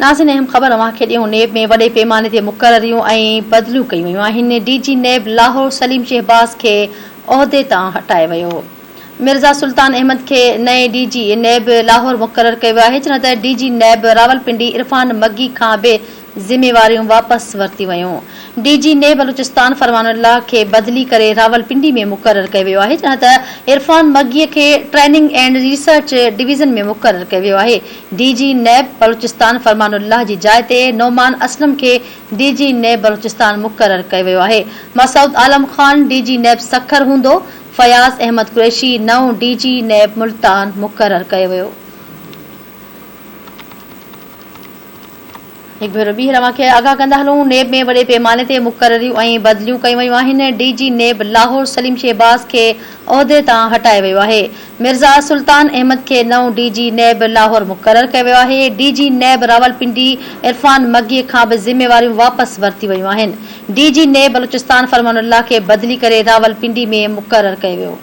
नाज़रीन, अहम ख़बर अवांखे ॾियूं। नेब में वॾे पैमाने ते मुक़ररियूं ऐं बदिलियूं कयूं वयूं आहिनि। डीजी नेब लाहौर सलीम शहबाज़ खे उहिदे तां हटाए वियो। मिर्ज़ा सुल्तान अहमद खे नए डीजी नेब लाहौर मुक़ररु कयो आहे, जॾहिं त डीजी नेब रावलपिंडी इरफान मगी खां बि ज़िम्मेवारियूं वापसि वरिती वयूं। डीजी नेब बलूचिस्तान फरमानुल्लाह खे बदिली करे रावलपिंडी में मुक़ररु कयो वियो आहे, जॾहिं त इरफान मगीअ खे ट्रेनिंग एंड रिसर्च डिवीज़न में मुक़ररु कयो वियो आहे। डीजी नेब बलूचिस्तान फरमानुल्लाह जी जाइ ते नौमान असलम खे डीजी नेब बलूचिस्तान मुक़ररु कयो वियो आहे। मसूद आलम ख़ान डीजी नेब सखर हूंदो। फयाज़ अहमद कुरैशी नओं डीजी नेब मुल्तान मुक़ररु कयो वियो। हिकु भेरो ॿीहर अवांखे आगाह कंदा हलूं। नेब में वॾे पैमाने ते मुक़ररियूं ऐं बदिलियूं कयूं वयूं आहिनि। डीजी नेब लाहौर सलीम शहबाज़ खे उहिदे तां हटाए वियो आहे। मिर्ज़ा सुल्तान अहमद खे नओं डीजी नेब लाहौर मुक़ररु कयो वियो आहे। डीजी नेब रावलपिंडी इरफान मगीअ खां बि ज़िम्मेवारियूं वापसि वरिती वयूं आहिनि। डीजी नेब बलूचिस्तान फरमानुल्लाह खे बदिली करे रावलपिंडी में मुक़ररु कयो वियो।